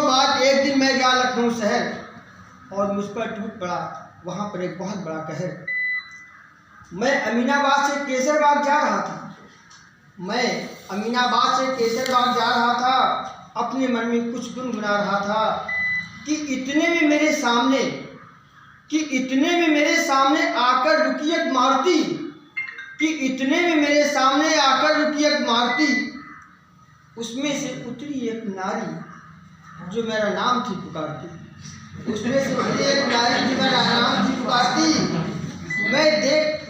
बाद एक दिन मैं गया लखनऊ शहर और मुझ पर टूट पड़ा वहाँ पर एक बहुत बड़ा कहर। मैं अमीनाबाद से केसरबाग जा रहा था। अपने मन में कुछ गुनगुना रहा था कि इतने में मेरे सामने आकर रुकी एक मारुति, उसमें से उतरी एक नारी जो मेरा नाम थी पुकारती।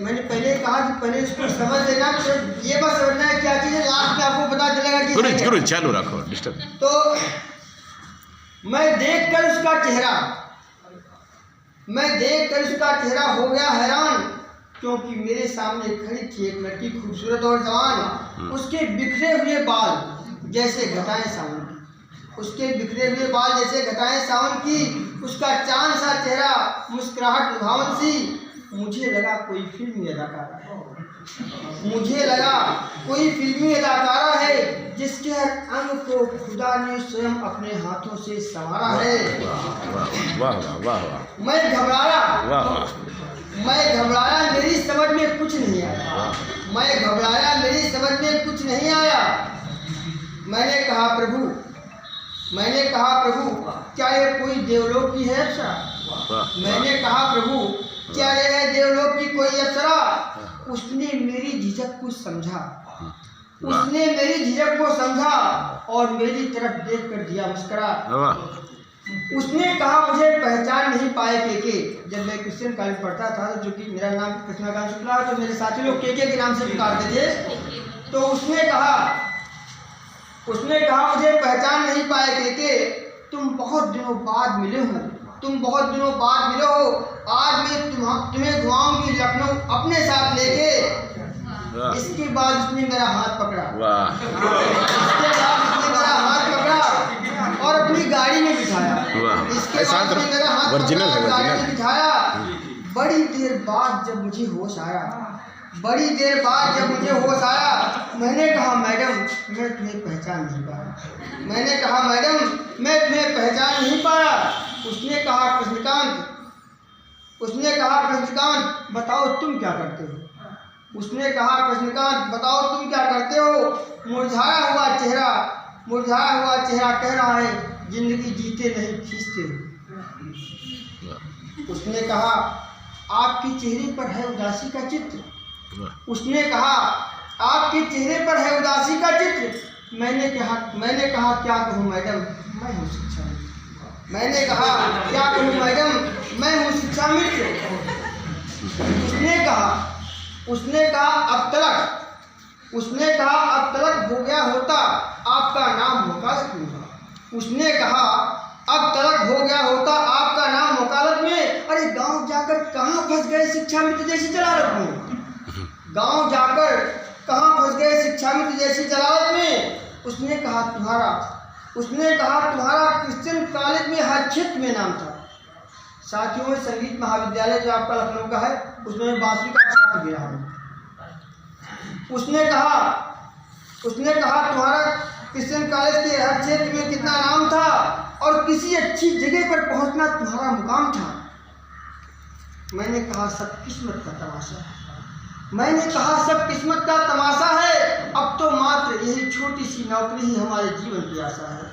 मैंने पहले कहा कि पहले इसको समझ लेना, तो ये बस समझना है क्या चीज़ है, लास्ट में आपको पता चलेगा कि गुरु चालू रखो डिस्टर्ब। तो मैं देखकर उसका चेहरा हो गया हैरान, क्योंकि मेरे सामने खड़ी थी एक लड़की खूबसूरत और जवान। उसके बिखरे हुए बाल जैसे घटाएं सावन की, उसका चांद सा चेहरा, मुस्कुराहट लुभावन सी। मुझे लगा कोई फिल्मी अदाकारा है जिसके हर अंग को खुदा ने स्वयं अपने हाथों से संवारा है। मैं घबराया, मेरी समझ में कुछ नहीं आया। मैंने कहा प्रभु क्या ये कोई देवलोक की है अप्सरा? क्या ये है देवलोक की कोई अप्सरा? उसने मेरी झिझक को समझा और मेरी तरफ देखकर दिया मुस्कुरा। उसने कहा मुझे पहचान नहीं पाए केके। जब मैं क्रिश्चियन कॉलेज पढ़ता था, जो कि मेरा नाम कृष्णकांत शुक्ला, तो मेरे साथी लोग केके के नाम से पुकारते थे। तो उसने कहा मुझे पहचान नहीं पाए केके, तुम बहुत दिनों बाद मिले हो। आज मैं तुम्हें घुमाऊंगी लखनऊ अपने साथ लेके। इसके बाद उसने मेरा हाथ पकड़ा और अपनी गाड़ी में बिठाया। बड़ी देर बाद जब मुझे होश आया, मैंने कहा मैडम मैं तुम्हें पहचान नहीं पाया। उसने कहा कृष्णकांत बताओ तुम क्या करते हो? मुरझाया हुआ चेहरा कह रहा है जिंदगी जीते नहीं खींचते हो। उसने कहा आपके चेहरे पर है उदासी का चित्र। मैंने कहा क्या कहूँ मैडम, मैं हूँ शिक्षा मित्र। उसने कहा अब तलक हो गया होता आपका नाम वकालत में। अरे गांव जाकर कहाँ फंस गए शिक्षा मित्र जैसी जलालत में। उसने कहा तुम्हारा क्रिश्चियन कॉलेज में हर क्षेत्र में नाम था। साथियों में संगीत महाविद्यालय जो आपका लखनऊ का है, उसमें मैं बांसुरी का छात्र भी रहा हूँ। उसने कहा तुम्हारा क्रिश्चियन कॉलेज के हर क्षेत्र में कितना नाम था और किसी अच्छी जगह पर पहुंचना तुम्हारा मुकाम था। मैंने कहा सब किस्मत का तमाशा है। अब तो मात्र यही छोटी सी नौकरी ही हमारे जीवन की आशा है।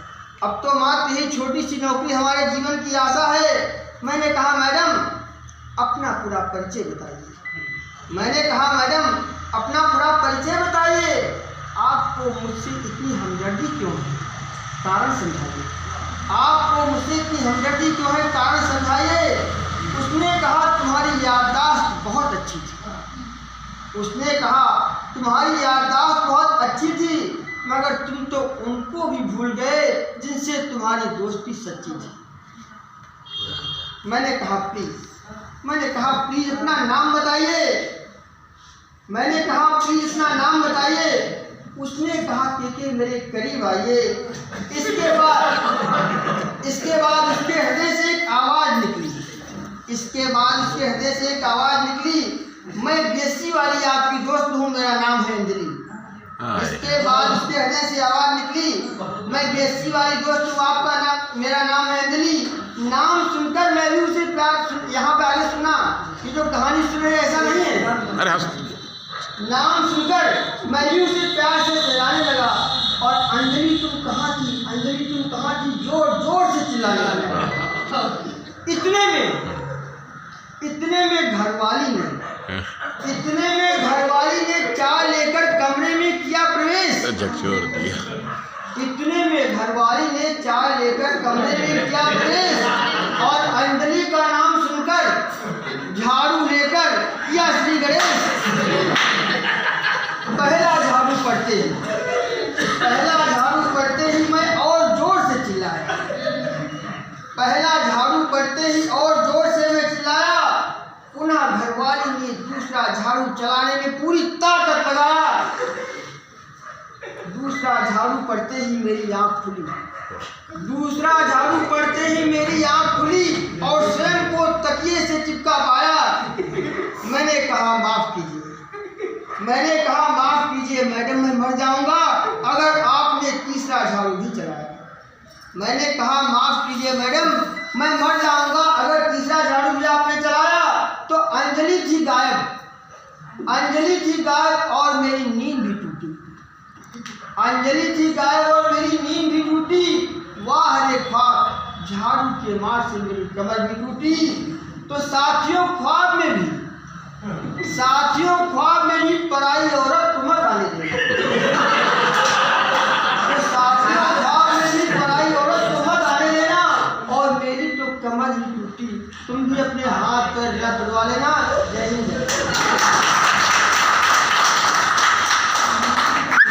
मैंने कहा मैडम अपना पूरा परिचय बताइए। आपको मुझसे इतनी हमदर्दी क्यों है? कारण समझाइए। उसने कहा तुम्हारी याददाश्त बहुत अच्छी थी, मगर तुम तो उनको भी भूल गए जिनसे तुम्हारी दोस्ती सच्ची थी। मैंने कहा प्लीज अपना नाम बताइए। उसने कहा कि मेरे करीब आइए। इसके बाद उसके हृदय से एक आवाज़ निकली। मैं बेसी वाली आपकी दोस्त हूँ, मेरा नाम है अंजलि। इसके बाद उसके हृदय से आवाज़ निकली मैं बेसी वाली दोस्त हूँ, आपका नाम, मेरा नाम है अंजलि। नाम सुनकर मैं भी उसे प्यार, यहाँ पे आगे सुना कि जो कहानी सुन रहे ऐसा नहीं है। अरे नाम सुनकर मैं भी उसे प्यार से चिल्लाने लगा और अंजलि तुम कहाँ थी, अंजलि तुम कहाँ थी, जोर जोर से चिल्लाने लगा। इतने में घरवाली ने चाय लेकर कमरे में किया प्रवेश। इतने में घरवाली ने चाय लेकर कमरे में किया प्रवेश और अंजलि का नाम सुनकर झाड़ू लेकर किया श्री गणेश। पहला झाड़ू पड़ते ही मैं और जोर से चिल्लाया। पुनः घरवाली ने दूसरा झाड़ू चलाने में पूरी ताकत लगाया। दूसरा झाड़ू पड़ते ही मेरी आंख खुली और स्वयं को तकिए से चिपका पाया। मैंने कहा माफ कीजिए मैडम, मैं मर जाऊंगा अगर आपने तीसरा झाड़ू भी चलाया। मैंने कहा माफ कीजिए मैडम, मैं मर जाऊंगा अगर तीसरा झाड़ू भी आपने चलाया। तो अंजलि थी गायब और मेरी नींद भी टूटी। वाह रे ख्वाब, झाड़ू के मार से मेरी कमर भी टूटी। तो साथियों ख्वाब में भी पराई औरत तुम्हें आने देगी।